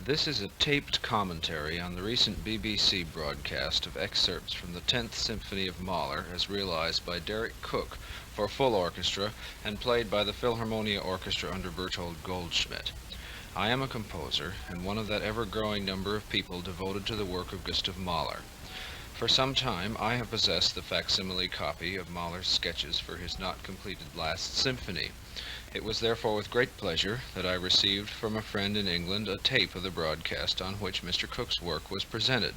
This is a taped commentary on the recent BBC broadcast of excerpts from the 10th Symphony of Mahler as realized by Deryck Cooke for full orchestra and played by the Philharmonia Orchestra under Bertold Goldschmidt. I am a composer and one of that ever-growing number of people devoted to the work of Gustav Mahler. For some time I have possessed the facsimile copy of Mahler's sketches for his not completed last symphony. It was therefore with great pleasure that I received from a friend in England a tape of the broadcast on which Mr. Cooke's work was presented.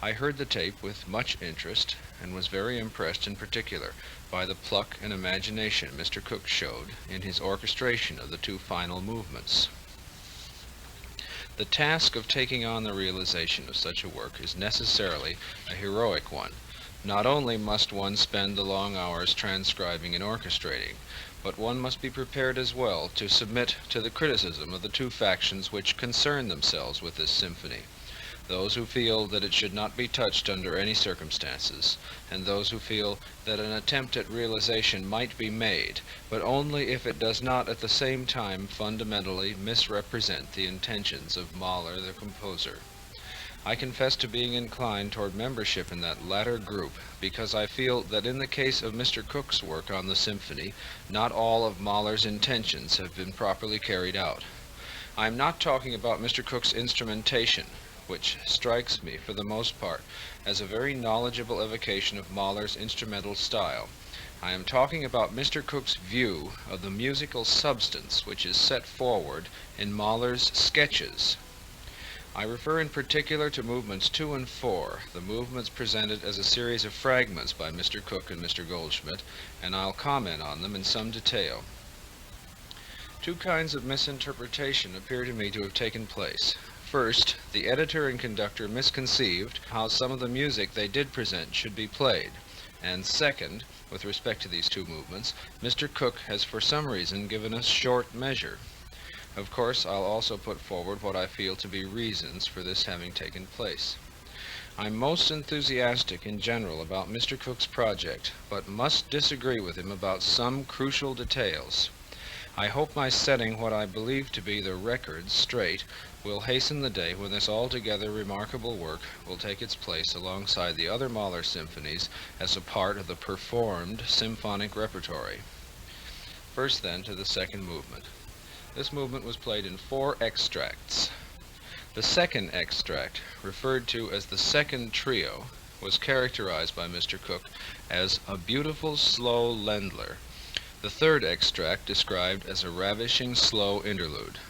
I heard the tape with much interest and was very impressed in particular by the pluck and imagination Mr. Cooke showed in his orchestration of the two final movements. The task of taking on the realization of such a work is necessarily a heroic one. Not only must one spend the long hours transcribing and orchestrating, but one must be prepared as well to submit to the criticism of the two factions which concern themselves with this symphony, those who feel that it should not be touched under any circumstances, and those who feel that an attempt at realization might be made, but only if it does not at the same time fundamentally misrepresent the intentions of Mahler the composer. I confess to being inclined toward membership in that latter group because I feel that in the case of Mr. Cooke's work on the symphony, not all of Mahler's intentions have been properly carried out. I am not talking about Mr. Cooke's instrumentation, which strikes me for the most part as a very knowledgeable evocation of Mahler's instrumental style. I am talking about Mr. Cooke's view of the musical substance which is set forward in Mahler's sketches. I refer in particular to movements 2 and 4, the movements presented as a series of fragments by Mr. Cooke and Mr. Goldschmidt, and I'll comment on them in some detail. Two kinds of misinterpretation appear to me to have taken place. First, the editor and conductor misconceived how some of the music they did present should be played, and second, with respect to these two movements, Mr. Cooke has for some reason given us short measure. Of course, I'll also put forward what I feel to be reasons for this having taken place. I'm most enthusiastic in general about Mr. Cooke's project, but must disagree with him about some crucial details. I hope my setting what I believe to be the record straight will hasten the day when this altogether remarkable work will take its place alongside the other Mahler symphonies as a part of the performed symphonic repertory. First then to the second movement. This movement was played in 4 extracts. The second extract, referred to as the second trio, was characterized by Mr. Cooke as a beautiful slow Ländler. The third extract described as a ravishing slow interlude.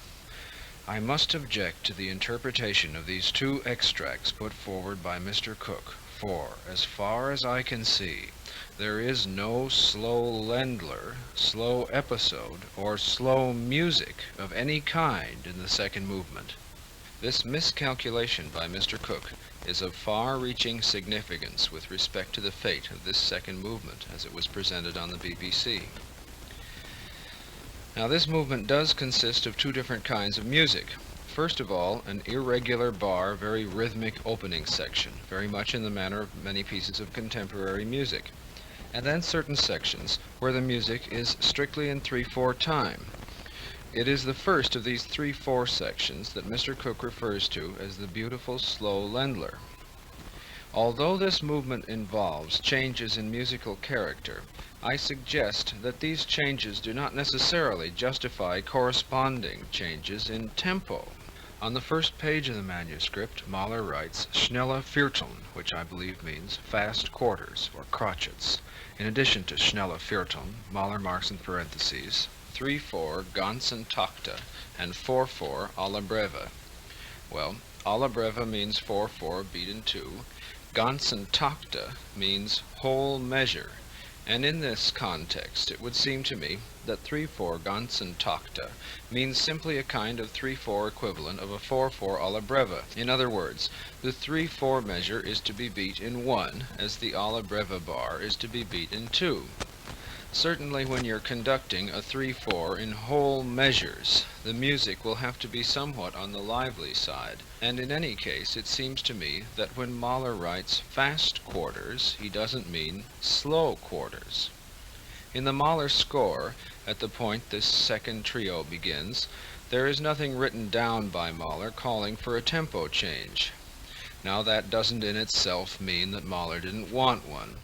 I must object to the interpretation of these 2 extracts put forward by Mr. Cooke, for, as far as I can see, there is no slow Ländler, slow episode, or slow music of any kind in the second movement. This miscalculation by Mr. Cooke is of far-reaching significance with respect to the fate of this second movement as it was presented on the BBC. Now, this movement does consist of 2 different kinds of music. First of all, an irregular bar, very rhythmic opening section, very much in the manner of many pieces of contemporary music. And then certain sections where the music is strictly in 3/4 time. It is the first of these 3/4 sections that Mr. Cooke refers to as the beautiful slow Ländler. Although this movement involves changes in musical character, I suggest that these changes do not necessarily justify corresponding changes in tempo. On the first page of the manuscript, Mahler writes schnelle Vierteln, which I believe means fast quarters or crotchets. In addition to schnelle Vierteln, Mahler marks in parentheses 3/4 ganzen Takte and 4/4 alla breve. Well, alla breve means 4/4 beat in 2. Ganzen Takte means whole measure. And in this context, it would seem to me that 3/4 ganzen Takte means simply a kind of 3/4 equivalent of a 4/4 alla breve. In other words, the 3/4 measure is to be beat in 1, as the alla breve bar is to be beat in 2. Certainly when you're conducting a 3/4 in whole measures, the music will have to be somewhat on the lively side, and in any case it seems to me that when Mahler writes fast quarters, he doesn't mean slow quarters. In the Mahler score, at the point this second trio begins, there is nothing written down by Mahler calling for a tempo change. Now that doesn't in itself mean that Mahler didn't want one,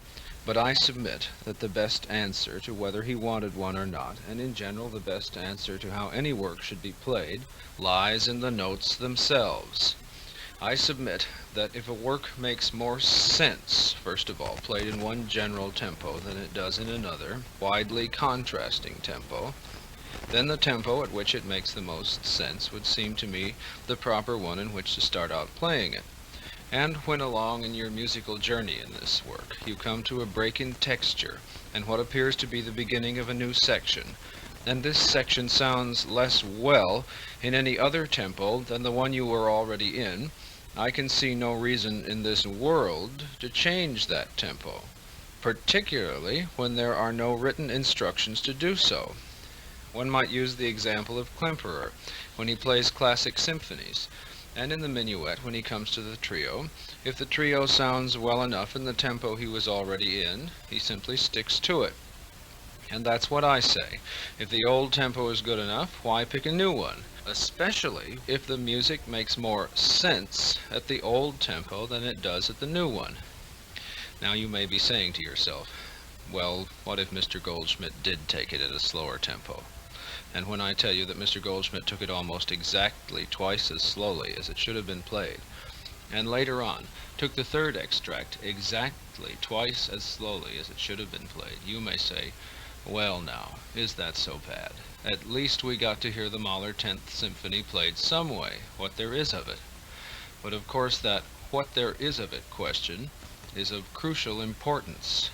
but I submit that the best answer to whether he wanted one or not, and in general the best answer to how any work should be played, lies in the notes themselves. I submit that if a work makes more sense, first of all, played in one general tempo than it does in another, widely contrasting tempo, then the tempo at which it makes the most sense would seem to me the proper one in which to start out playing it. And when along in your musical journey in this work, you come to a break in texture and what appears to be the beginning of a new section, and this section sounds less well in any other tempo than the one you were already in, I can see no reason in this world to change that tempo, particularly when there are no written instructions to do so. One might use the example of Klemperer when he plays classic symphonies, and in the minuet when he comes to the trio. If the trio sounds well enough in the tempo he was already in, he simply sticks to it. And that's what I say. If the old tempo is good enough, why pick a new one? Especially if the music makes more sense at the old tempo than it does at the new one. Now you may be saying to yourself, well, what if Mr. Goldschmidt did take it at a slower tempo? And when I tell you that Mr. Goldschmidt took it almost exactly twice as slowly as it should have been played, and later on took the third extract exactly twice as slowly as it should have been played, you may say, well now, is that so bad? At least we got to hear the Mahler 10th Symphony played some way, what there is of it. But of course that what there is of it question is of crucial importance.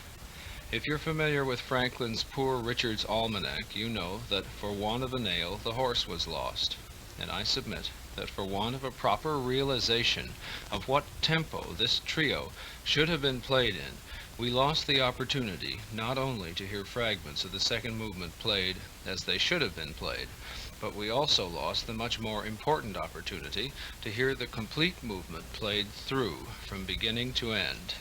If you're familiar with Franklin's Poor Richard's Almanac, you know that for want of a nail the horse was lost. And I submit that for want of a proper realization of what tempo this trio should have been played in, we lost the opportunity not only to hear fragments of the second movement played as they should have been played, but we also lost the much more important opportunity to hear the complete movement played through from beginning to end.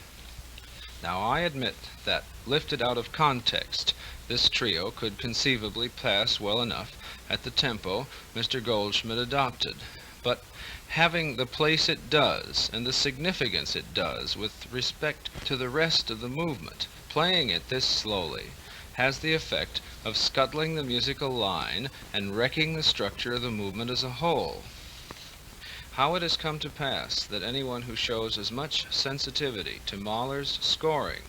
Now I admit that, lifted out of context, this trio could conceivably pass well enough at the tempo Mr. Goldschmidt adopted, but having the place it does and the significance it does with respect to the rest of the movement, playing it this slowly has the effect of scuttling the musical line and wrecking the structure of the movement as a whole. How it has come to pass that anyone who shows as much sensitivity to Mahler's scoring,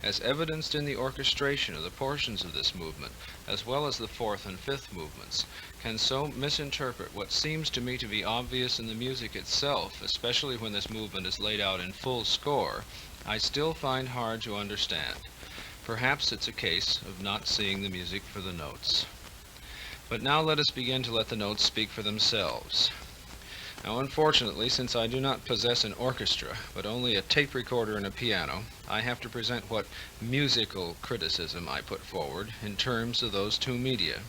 as evidenced in the orchestration of the portions of this movement, as well as the fourth and fifth movements, can so misinterpret what seems to me to be obvious in the music itself, especially when this movement is laid out in full score, I still find hard to understand. Perhaps it's a case of not seeing the music for the notes. But now let us begin to let the notes speak for themselves. Now, unfortunately, since I do not possess an orchestra, but only a tape recorder and a piano, I have to present what musical criticism I put forward in terms of those two media.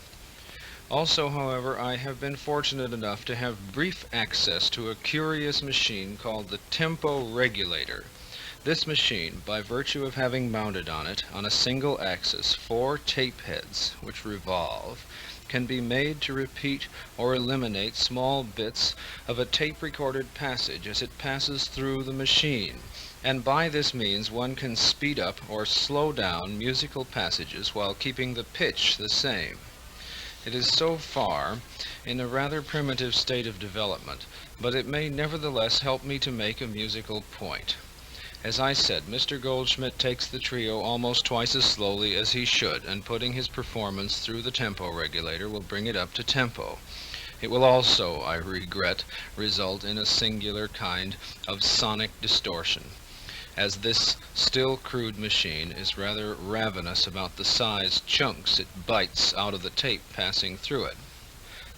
Also, however, I have been fortunate enough to have brief access to a curious machine called the tempo regulator. This machine, by virtue of having mounted on it, on a single axis, 4 tape heads which revolve, can be made to repeat or eliminate small bits of a tape-recorded passage as it passes through the machine, and by this means one can speed up or slow down musical passages while keeping the pitch the same. It is so far in a rather primitive state of development, but it may nevertheless help me to make a musical point. As I said, Mr. Goldschmidt takes the trio almost twice as slowly as he should, and putting his performance through the tempo regulator will bring it up to tempo. It will also, I regret, result in a singular kind of sonic distortion, as this still crude machine is rather ravenous about the size chunks it bites out of the tape passing through it.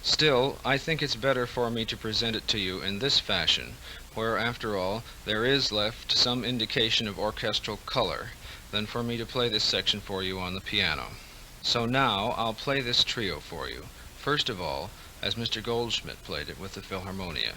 Still, I think it's better for me to present it to you in this fashion, where, after all, there is left some indication of orchestral color, than for me to play this section for you on the piano. So now I'll play this trio for you, first of all, as Mr. Goldschmidt played it with the Philharmonia.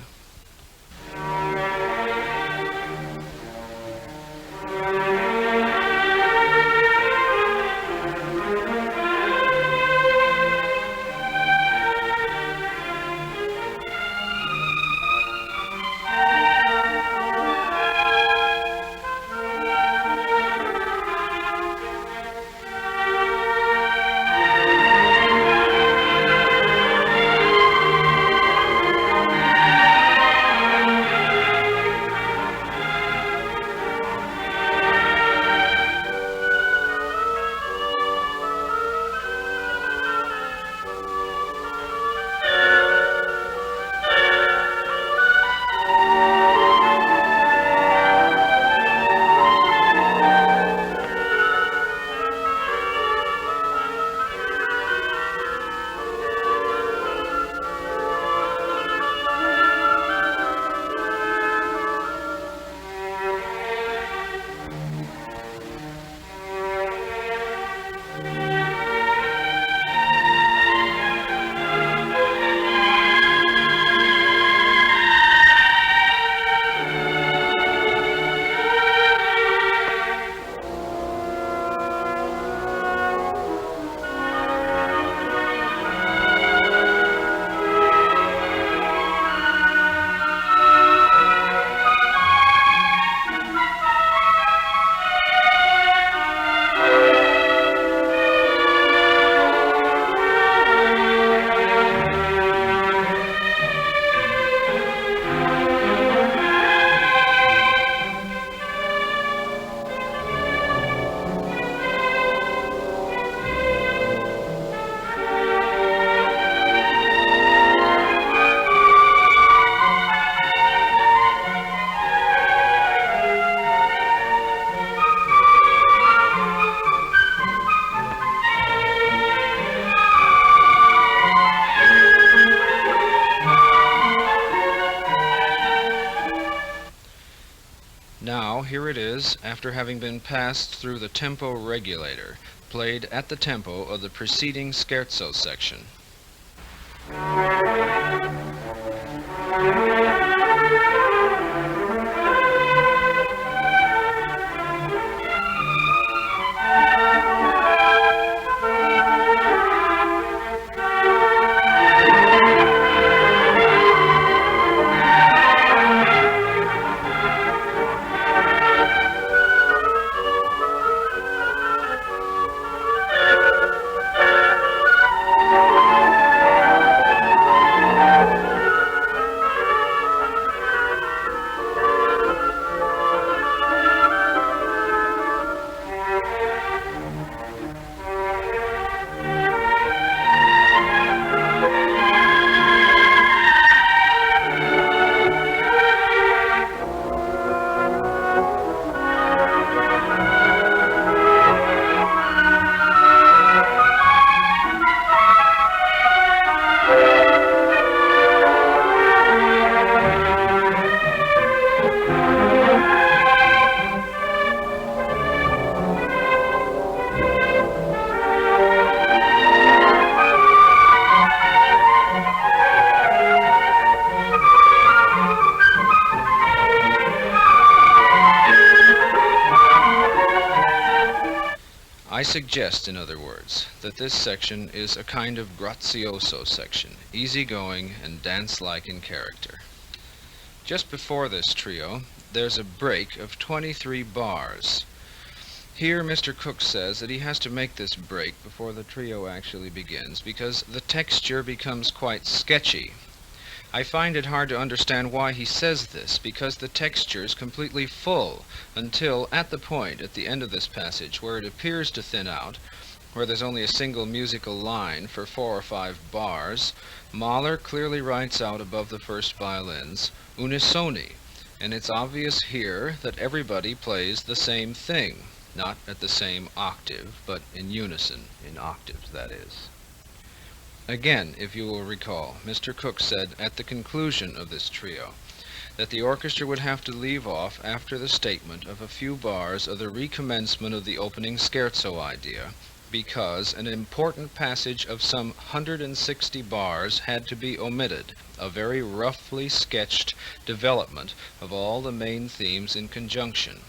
Now, here it is, after having been passed through the tempo regulator, played at the tempo of the preceding scherzo section. I suggest, in other words, that this section is a kind of grazioso section, easygoing and dance-like in character. Just before this trio, there's a break of 23 bars. Here Mr. Cooke says that he has to make this break before the trio actually begins because the texture becomes quite sketchy. I find it hard to understand why he says this, because the texture is completely full until at the point at the end of this passage where it appears to thin out, where there's only a single musical line for 4 or 5 bars, Mahler clearly writes out above the first violins, unisoni, and it's obvious here that everybody plays the same thing, not at the same octave, but in unison, in octaves, that is. Again, if you will recall, Mr. Cooke said at the conclusion of this trio that the orchestra would have to leave off after the statement of a few bars of the recommencement of the opening scherzo idea, because an important passage of some 160 bars had to be omitted, a very roughly sketched development of all the main themes in conjunction.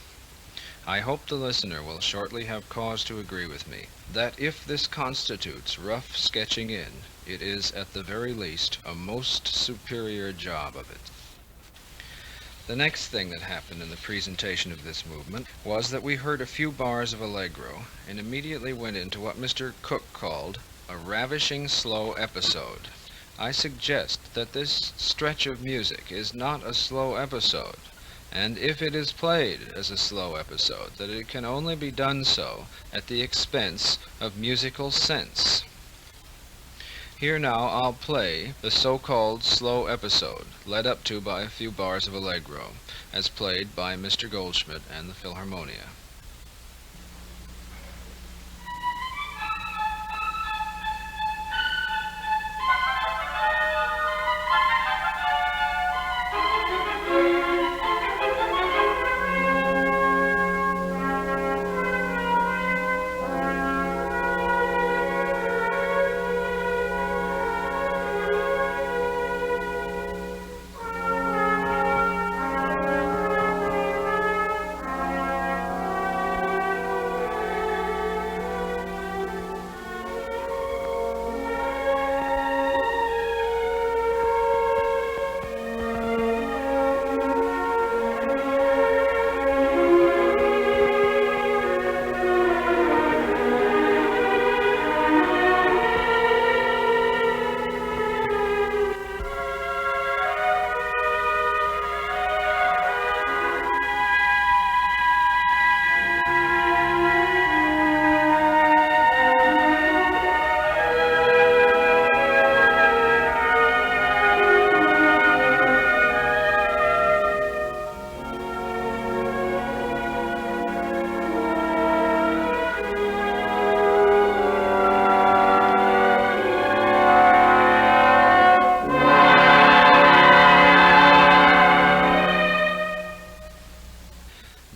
I hope the listener will shortly have cause to agree with me that if this constitutes rough sketching in, it is at the very least a most superior job of it. The next thing that happened in the presentation of this movement was that we heard a few bars of allegro and immediately went into what Mr. Cooke called a ravishing slow episode. I suggest that this stretch of music is not a slow episode, and if it is played as a slow episode, that it can only be done so at the expense of musical sense. Here now I'll play the so-called slow episode, led up to by a few bars of allegro, as played by Mr. Goldschmidt and the Philharmonia.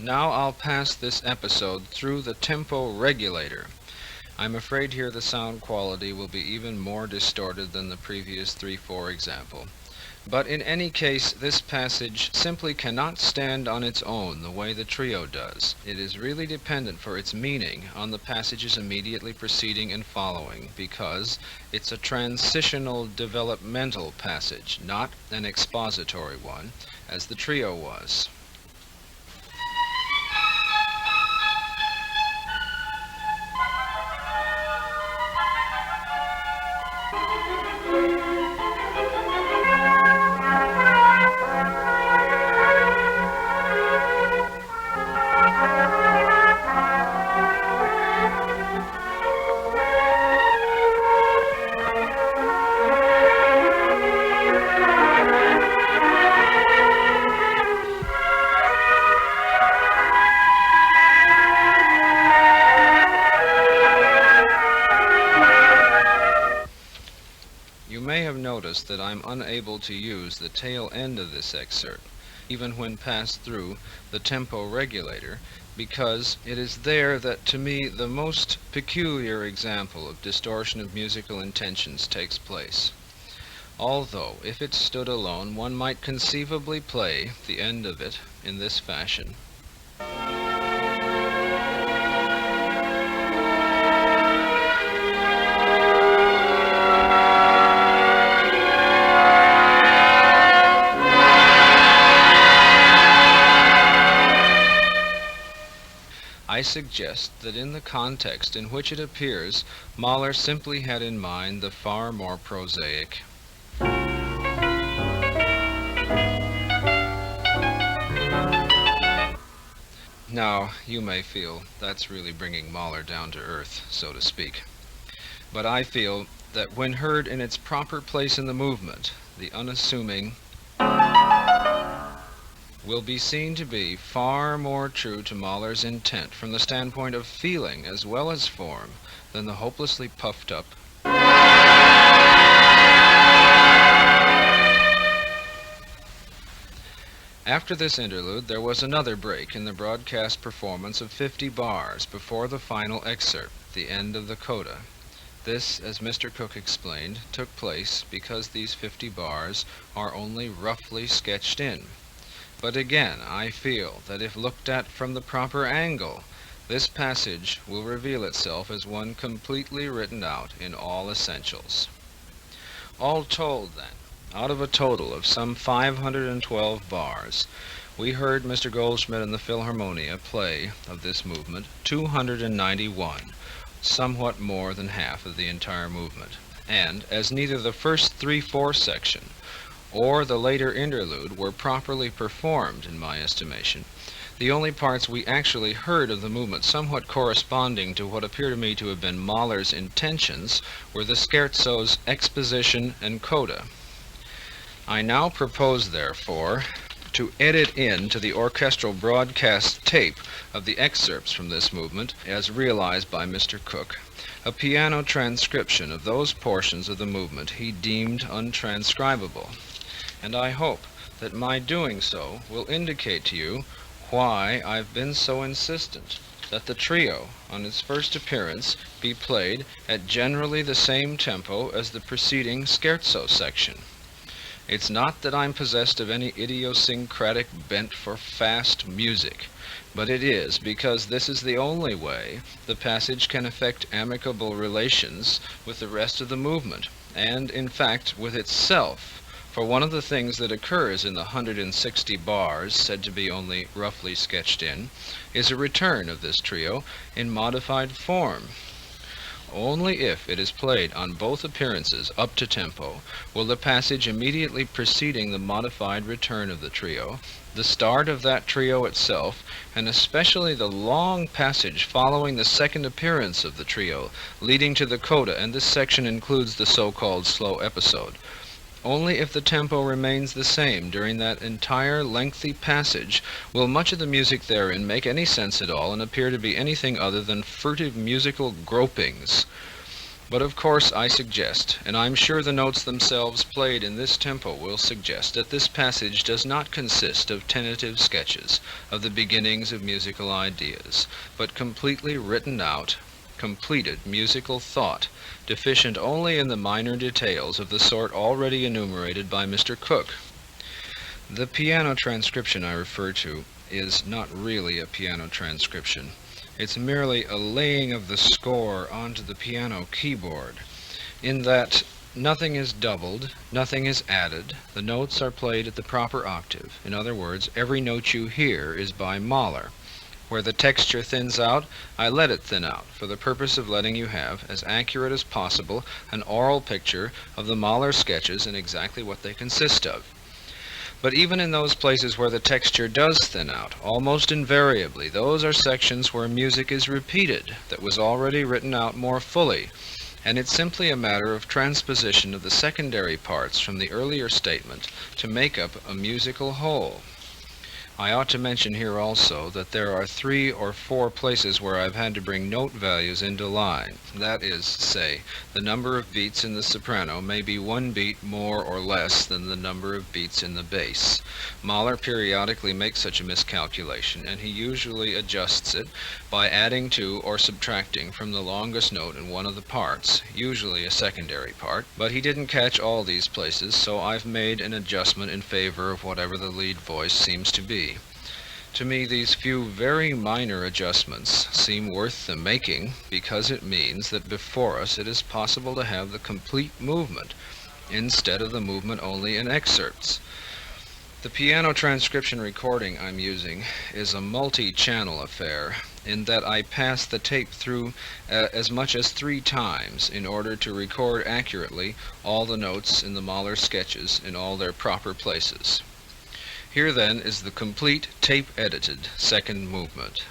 Now I'll pass this episode through the tempo regulator. I'm afraid here the sound quality will be even more distorted than the previous 3/4 example. But in any case, this passage simply cannot stand on its own the way the trio does. It is really dependent for its meaning on the passages immediately preceding and following, because it's a transitional developmental passage, not an expository one, as the trio was. You may have noticed that I'm unable to use the tail end of this excerpt, even when passed through the tempo regulator, because it is there that, to me, the most peculiar example of distortion of musical intentions takes place. Although, if it stood alone, one might conceivably play the end of it in this fashion. I suggest that in the context in which it appears, Mahler simply had in mind the far more prosaic. Now, you may feel that's really bringing Mahler down to earth, so to speak. But I feel that when heard in its proper place in the movement, the unassuming will be seen to be far more true to Mahler's intent from the standpoint of feeling as well as form than the hopelessly puffed up. After this interlude, there was another break in the broadcast performance of 50 bars before the final excerpt, the end of the coda. This, as Mr. Cooke explained, took place because these 50 bars are only roughly sketched in. But again, I feel that if looked at from the proper angle, this passage will reveal itself as one completely written out in all essentials. All told, then, out of a total of some 512 bars, we heard Mr. Goldschmidt and the Philharmonia play of this movement 291, somewhat more than half of the entire movement. And as neither the first 3/4 section or the later interlude were properly performed, in my estimation, the only parts we actually heard of the movement somewhat corresponding to what appear to me to have been Mahler's intentions were the scherzos exposition and coda. I now propose, therefore, to edit into the orchestral broadcast tape of the excerpts from this movement, as realized by Mr. Cooke, a piano transcription of those portions of the movement he deemed untranscribable. And I hope that my doing so will indicate to you why I've been so insistent that the trio, on its first appearance, be played at generally the same tempo as the preceding scherzo section. It's not that I'm possessed of any idiosyncratic bent for fast music, but it is because this is the only way the passage can affect amicable relations with the rest of the movement, and, in fact, with itself. For one of the things that occurs in the 160 bars, said to be only roughly sketched in, is a return of this trio in modified form. Only if it is played on both appearances up to tempo will the passage immediately preceding the modified return of the trio, the start of that trio itself, and especially the long passage following the second appearance of the trio, leading to the coda, and this section includes the so-called slow episode. Only if the tempo remains the same during that entire lengthy passage will much of the music therein make any sense at all and appear to be anything other than furtive musical gropings. But of course I suggest, and I'm sure the notes themselves played in this tempo will suggest, that this passage does not consist of tentative sketches of the beginnings of musical ideas, but completely written out, completed musical thought, deficient only in the minor details of the sort already enumerated by Mr. Cooke. The piano transcription I refer to is not really a piano transcription. It's merely a laying of the score onto the piano keyboard, in that nothing is doubled, nothing is added, the notes are played at the proper octave. In other words, every note you hear is by Mahler. Where the texture thins out, I let it thin out, for the purpose of letting you have, as accurate as possible, an oral picture of the Mahler sketches and exactly what they consist of. But even in those places where the texture does thin out, almost invariably, those are sections where music is repeated that was already written out more fully, and it's simply a matter of transposition of the secondary parts from the earlier statement to make up a musical whole. I ought to mention here also that there are 3 or 4 places where I've had to bring note values into line. That is, say, the number of beats in the soprano may be 1 beat more or less than the number of beats in the bass. Mahler periodically makes such a miscalculation, and he usually adjusts it by adding to or subtracting from the longest note in one of the parts, usually a secondary part. But he didn't catch all these places, so I've made an adjustment in favor of whatever the lead voice seems to be. To me, these few very minor adjustments seem worth the making, because it means that before us it is possible to have the complete movement, instead of the movement only in excerpts. The piano transcription recording I'm using is a multi-channel affair, in that I pass the tape through as much as 3 times in order to record accurately all the notes in the Mahler sketches in all their proper places. Here then is the complete tape-edited second movement.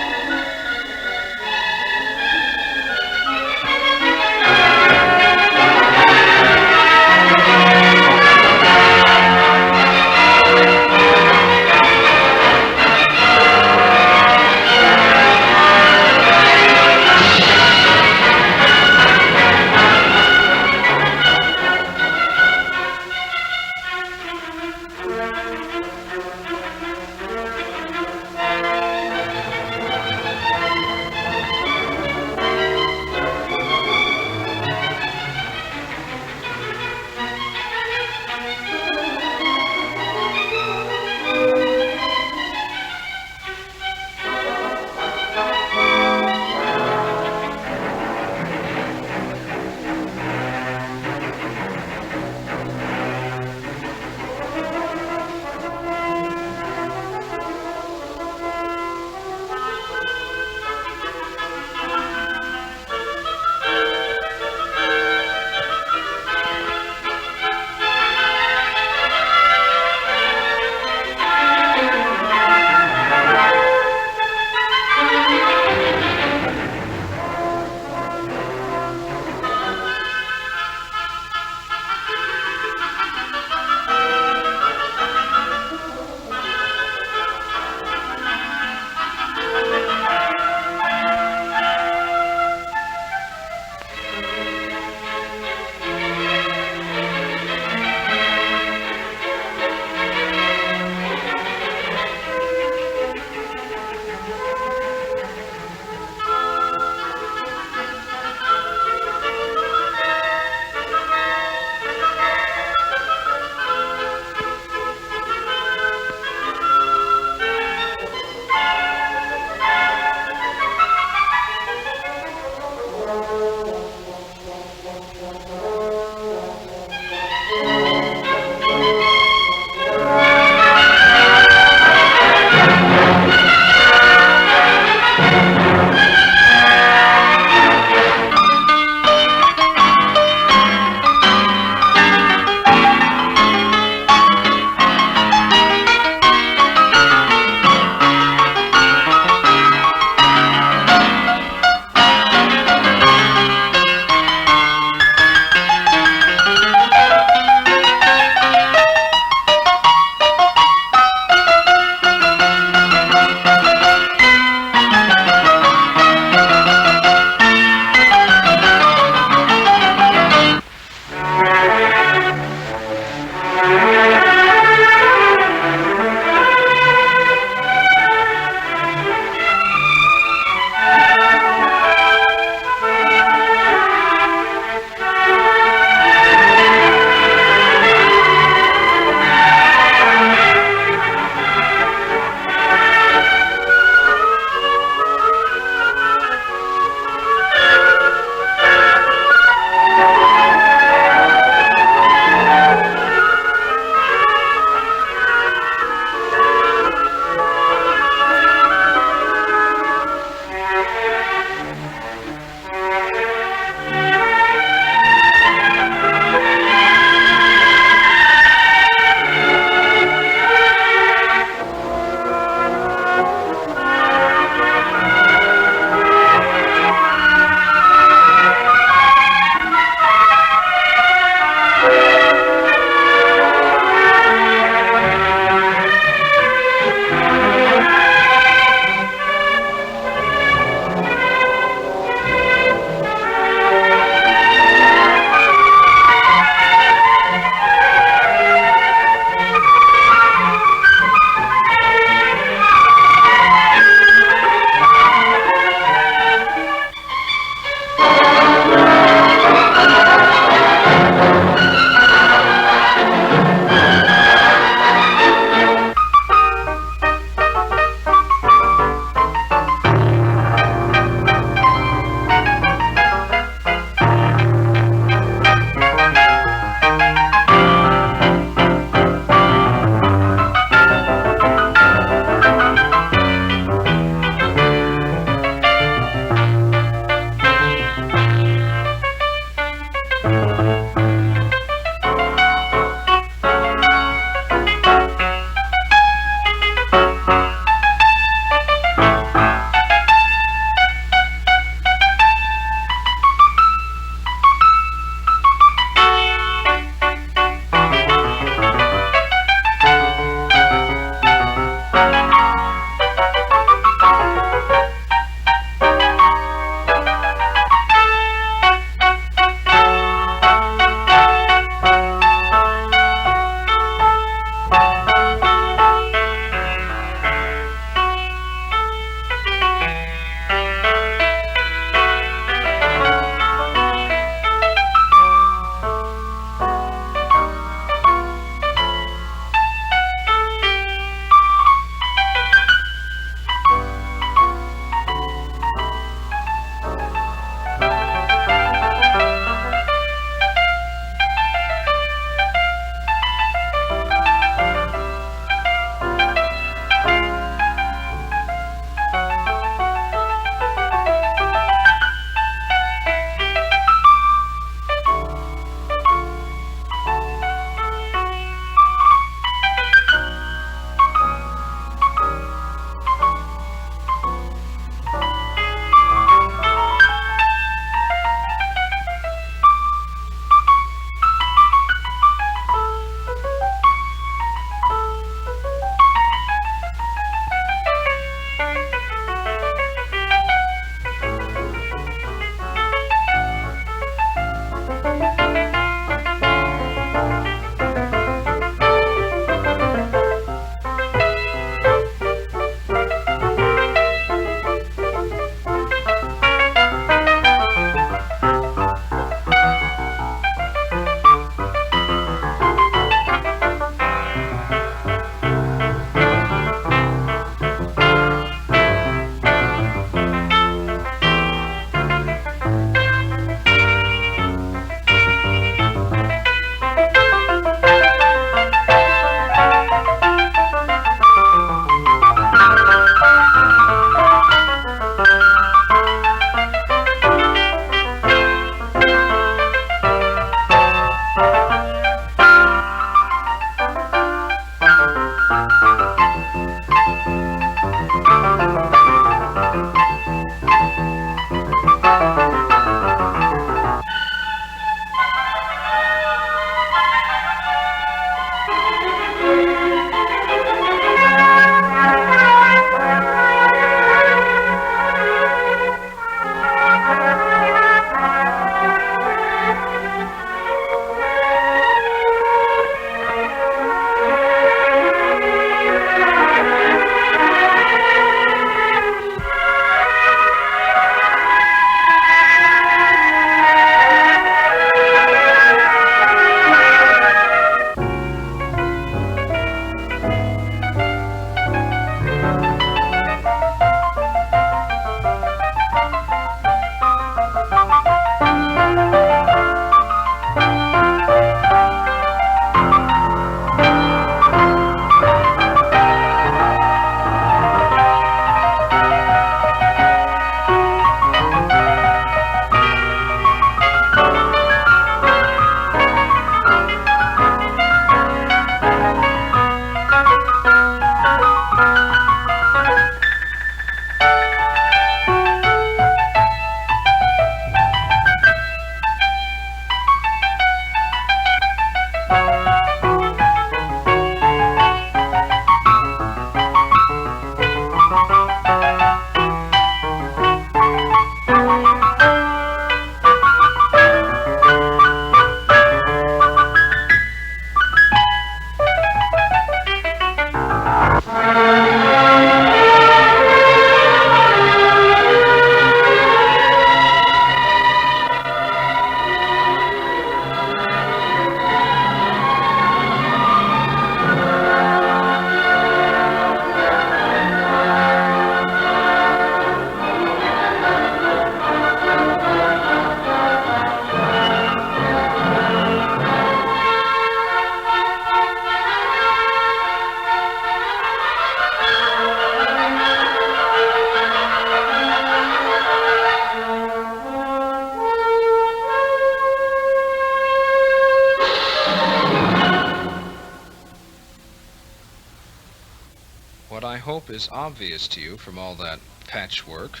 What I hope is obvious to you from all that patchwork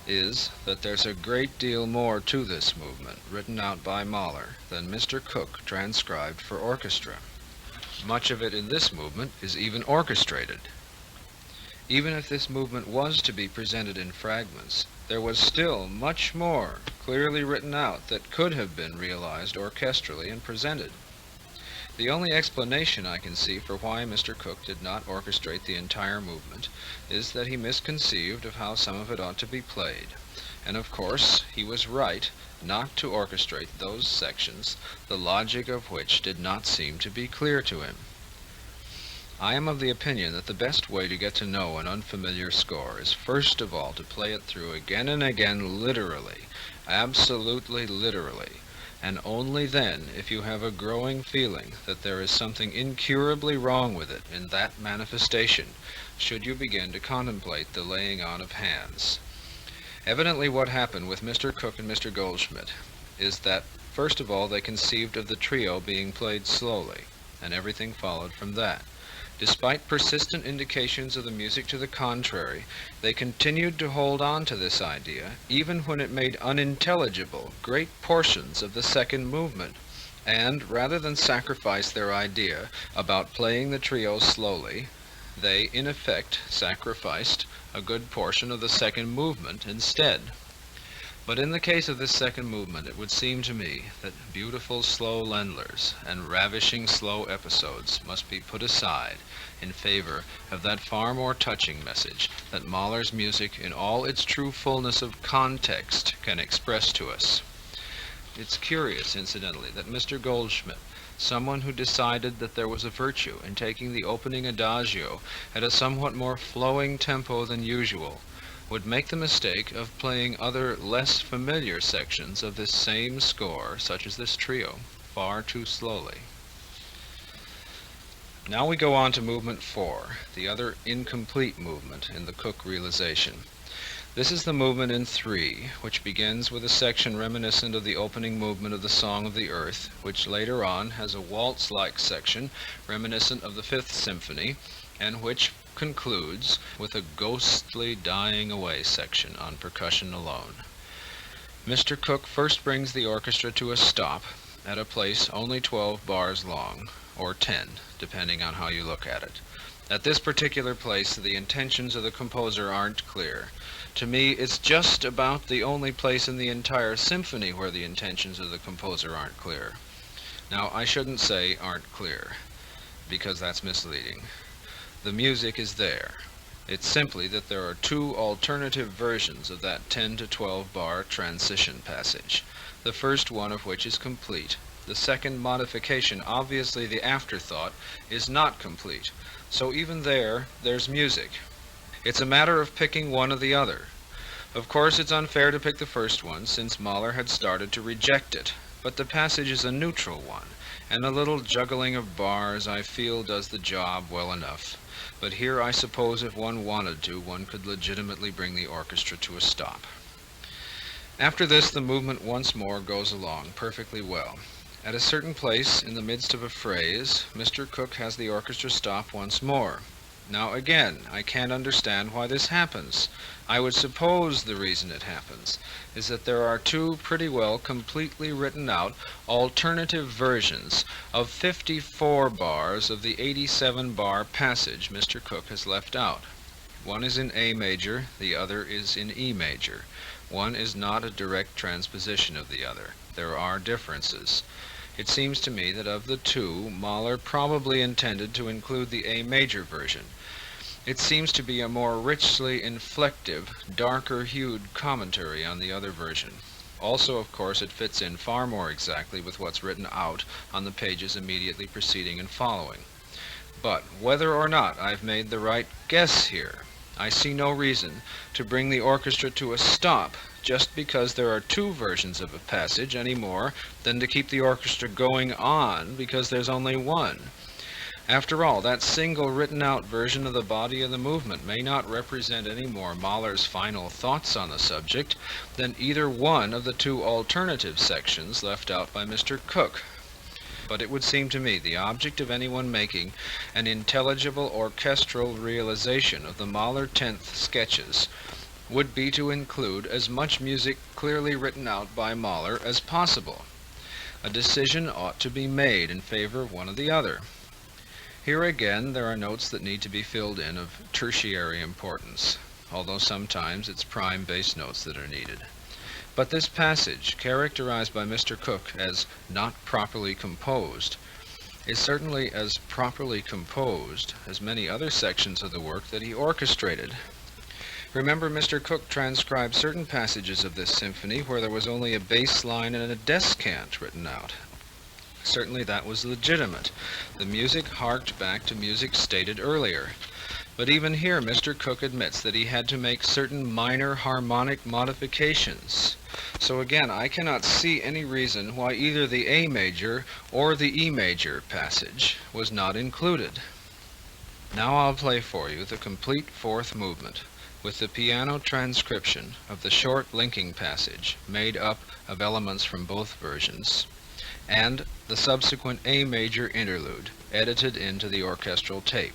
is that there's a great deal more to this movement written out by Mahler than Mr. Cooke transcribed for orchestra. Much of it in this movement is even orchestrated. Even if this movement was to be presented in fragments, there was still much more clearly written out that could have been realized orchestrally and presented. The only explanation I can see for why Mr. Cooke did not orchestrate the entire movement is that he misconceived of how some of it ought to be played. And of course, he was right not to orchestrate those sections, the logic of which did not seem to be clear to him. I am of the opinion that the best way to get to know an unfamiliar score is first of all to play it through again and again literally, absolutely literally, and only then, if you have a growing feeling that there is something incurably wrong with it in that manifestation, should you begin to contemplate the laying on of hands. Evidently what happened with Mr. Cooke and Mr. Goldschmidt is that, first of all, they conceived of the trio being played slowly, and everything followed from that. Despite persistent indications of the music to the contrary, they continued to hold on to this idea, even when it made unintelligible great portions of the second movement, and, rather than sacrifice their idea about playing the trio slowly, they, in effect, sacrificed a good portion of the second movement instead. But in the case of this second movement, it would seem to me that beautiful slow Ländlers and ravishing slow episodes must be put aside in favor of that far more touching message that Mahler's music in all its true fullness of context can express to us. It's curious, incidentally, that Mr. Goldschmidt, someone who decided that there was a virtue in taking the opening adagio at a somewhat more flowing tempo than usual, would make the mistake of playing other less familiar sections of this same score, such as this trio, far too slowly. Now we go on to movement 4, the other incomplete movement in the Cooke realization. This is the movement in 3, which begins with a section reminiscent of the opening movement of the Song of the Earth, which later on has a waltz-like section reminiscent of the 5th Symphony, and which concludes with a ghostly dying away section on percussion alone. Mr. Cooke first brings the orchestra to a stop at a place only 12 bars long, or 10, depending on how you look at it. At this particular place, the intentions of the composer aren't clear. To me, it's just about the only place in the entire symphony where the intentions of the composer aren't clear. Now, I shouldn't say aren't clear, because that's misleading. The music is there. It's simply that there are two alternative versions of that 10 to 12 bar transition passage, the first one of which is complete. The second modification, obviously the afterthought, is not complete. So even there's music. It's a matter of picking one or the other. Of course, it's unfair to pick the first one, since Mahler had started to reject it, but the passage is a neutral one, and a little juggling of bars, I feel, does the job well enough. But here, I suppose, if one wanted to, one could legitimately bring the orchestra to a stop. After this, the movement once more goes along perfectly well. At a certain place, in the midst of a phrase, Mr. Cooke has the orchestra stop once more. Now again, I can't understand why this happens. I would suppose the reason it happens is that there are two pretty well completely written out alternative versions of 54 bars of the 87 bar passage Mr. Cooke has left out. One is in A major, the other is in E major. One is not a direct transposition of the other. There are differences. It seems to me that of the two, Mahler probably intended to include the A major version. It seems to be a more richly inflective, darker-hued commentary on the other version. Also, of course, it fits in far more exactly with what's written out on the pages immediately preceding and following. But whether or not I've made the right guess here, I see no reason to bring the orchestra to a stop just because there are two versions of a passage any more than to keep the orchestra going on because there's only one. After all, that single written-out version of the body of the movement may not represent any more Mahler's final thoughts on the subject than either one of the two alternative sections left out by Mr. Cooke. But it would seem to me the object of anyone making an intelligible orchestral realization of the Mahler 10th sketches would be to include as much music clearly written out by Mahler as possible. A decision ought to be made in favor of one or the other. Here again, there are notes that need to be filled in of tertiary importance, although sometimes it's prime bass notes that are needed. But this passage, characterized by Mr. Cooke as not properly composed, is certainly as properly composed as many other sections of the work that he orchestrated. Remember, Mr. Cooke transcribed certain passages of this symphony where there was only a bass line and a descant written out. Certainly that was legitimate. The music harked back to music stated earlier. But even here, Mr. Cooke admits that he had to make certain minor harmonic modifications. So again, I cannot see any reason why either the A major or the E major passage was not included. Now I'll play for you the complete fourth movement with the piano transcription of the short linking passage made up of elements from both versions, and the subsequent A major interlude edited into the orchestral tape.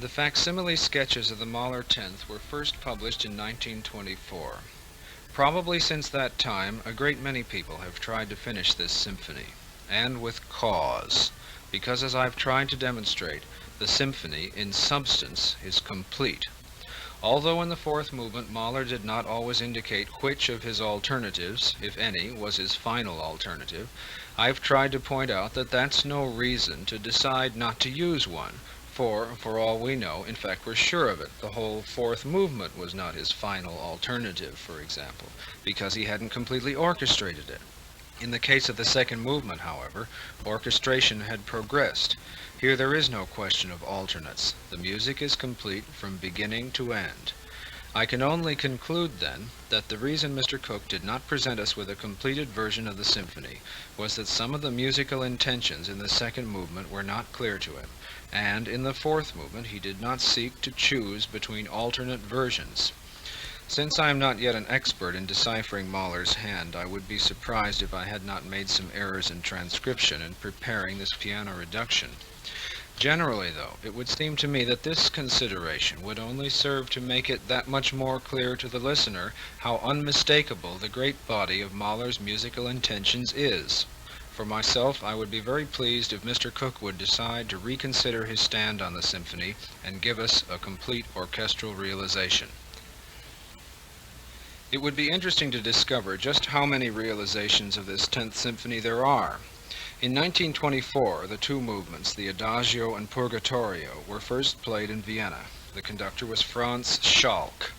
The facsimile sketches of the Mahler 10th were first published in 1924. Probably since that time, a great many people have tried to finish this symphony, and with cause, because as I've tried to demonstrate, the symphony, in substance, is complete. Although in the fourth movement Mahler did not always indicate which of his alternatives, if any, was his final alternative, I've tried to point out that that's no reason to decide not to use one. For all we know, in fact we're sure of it, the whole fourth movement was not his final alternative, for example, because he hadn't completely orchestrated it. In the case of the second movement, however, orchestration had progressed. Here there is no question of alternates. The music is complete from beginning to end. I can only conclude, then, that the reason Mr. Cooke did not present us with a completed version of the symphony was that some of the musical intentions in the second movement were not clear to him, and in the fourth movement he did not seek to choose between alternate versions. Since I am not yet an expert in deciphering Mahler's hand, I would be surprised if I had not made some errors in transcription in preparing this piano reduction. Generally, though, it would seem to me that this consideration would only serve to make it that much more clear to the listener how unmistakable the great body of Mahler's musical intentions is. For myself, I would be very pleased if Mr. Cooke would decide to reconsider his stand on the symphony and give us a complete orchestral realization. It would be interesting to discover just how many realizations of this 10th symphony there are. In 1924, the two movements, the Adagio and Purgatorio, were first played in Vienna. The conductor was Franz Schalk.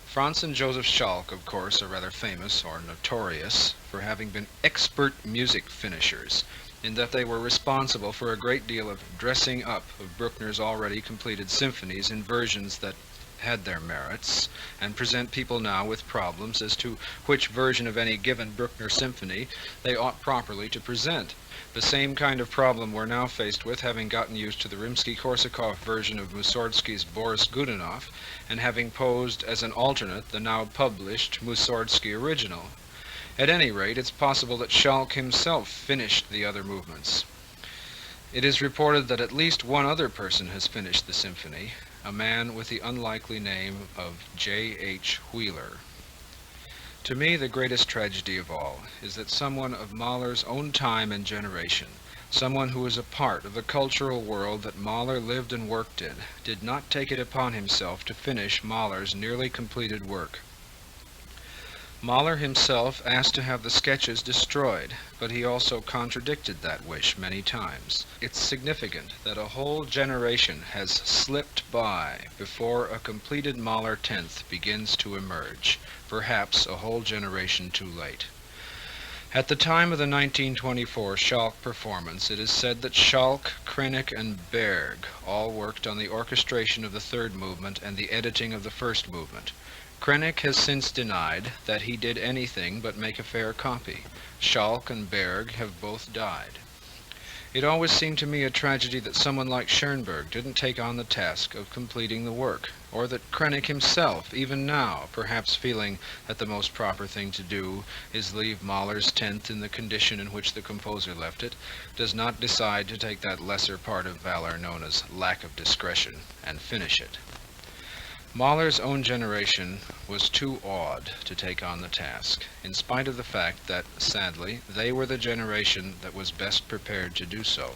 Franz and Joseph Schalk, of course, are rather famous, or notorious, for having been expert music finishers, in that they were responsible for a great deal of dressing up of Bruckner's already completed symphonies in versions that had their merits, and present people now with problems as to which version of any given Bruckner symphony they ought properly to present. The same kind of problem we're now faced with, having gotten used to the Rimsky-Korsakov version of Mussorgsky's Boris Godunov, and having posed as an alternate the now published Mussorgsky original. At any rate, it's possible that Schalk himself finished the other movements. It is reported that at least one other person has finished the symphony, a man with the unlikely name of J.H. Wheeler. To me, the greatest tragedy of all is that someone of Mahler's own time and generation, someone who was a part of the cultural world that Mahler lived and worked in, did not take it upon himself to finish Mahler's nearly completed work. Mahler himself asked to have the sketches destroyed, but he also contradicted that wish many times. It's significant that a whole generation has slipped by before a completed Mahler 10th begins to emerge, perhaps a whole generation too late. At the time of the 1924 Schalk performance, it is said that Schalk, Krennick, and Berg all worked on the orchestration of the third movement and the editing of the first movement. Krennick has since denied that he did anything but make a fair copy. Schalk and Berg have both died. It always seemed to me a tragedy that someone like Schoenberg didn't take on the task of completing the work, or that Krennick himself, even now, perhaps feeling that the most proper thing to do is leave Mahler's 10th in the condition in which the composer left it, does not decide to take that lesser part of valor known as lack of discretion and finish it. Mahler's own generation was too awed to take on the task, in spite of the fact that, sadly, they were the generation that was best prepared to do so.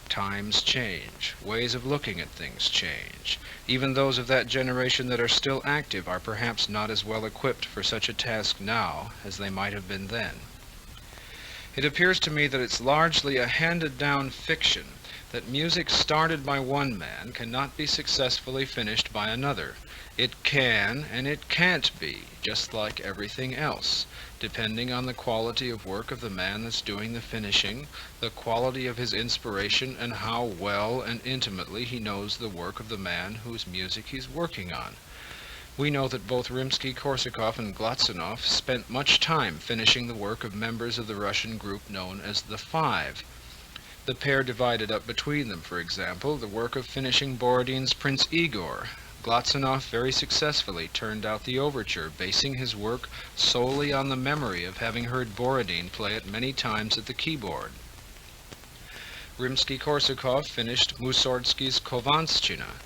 Times change, ways of looking at things change. Even those of that generation that are still active are perhaps not as well equipped for such a task now as they might have been then. It appears to me that it's largely a handed-down fiction that music started by one man cannot be successfully finished by another. It can and it can't be, just like everything else, depending on the quality of work of the man that's doing the finishing, the quality of his inspiration, and how well and intimately he knows the work of the man whose music he's working on. We know that both Rimsky-Korsakov and Glazunov spent much time finishing the work of members of the Russian group known as the Five. The pair divided up between them, for example, the work of finishing Borodin's Prince Igor. Glazunov very successfully turned out the overture, basing his work solely on the memory of having heard Borodin play it many times at the keyboard. Rimsky-Korsakov finished Mussorgsky's Kovanstchina.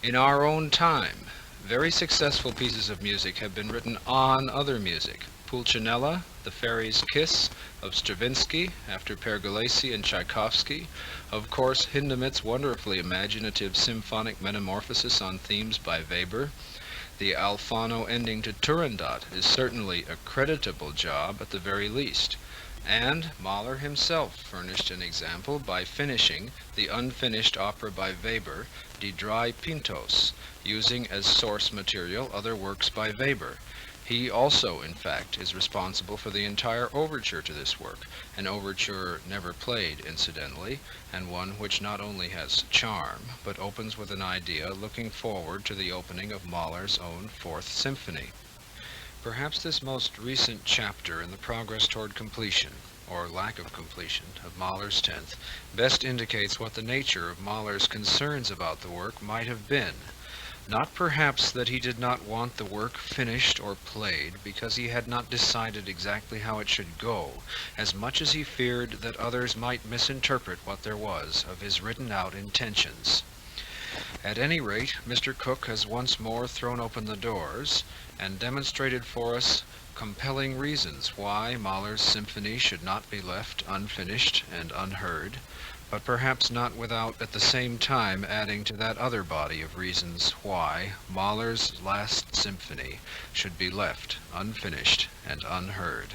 In our own time, very successful pieces of music have been written on other music. Pulcinella, The Fairy's Kiss, of Stravinsky, after Pergolesi and Tchaikovsky. Of course, Hindemith's wonderfully imaginative symphonic metamorphosis on themes by Weber. The Alfano ending to Turandot is certainly a creditable job at the very least. And Mahler himself furnished an example by finishing the unfinished opera by Weber, Die Drei Pintos, using as source material other works by Weber. He also, in fact, is responsible for the entire overture to this work, an overture never played, incidentally, and one which not only has charm, but opens with an idea looking forward to the opening of Mahler's own Fourth Symphony. Perhaps this most recent chapter in the progress toward completion, or lack of completion, of Mahler's Tenth, best indicates what the nature of Mahler's concerns about the work might have been. Not perhaps that he did not want the work finished or played because he had not decided exactly how it should go, as much as he feared that others might misinterpret what there was of his written-out intentions. At any rate, Mr. Cooke has once more thrown open the doors and demonstrated for us compelling reasons why Mahler's symphony should not be left unfinished and unheard, but perhaps not without at the same time adding to that other body of reasons why Mahler's last symphony should be left unfinished and unheard.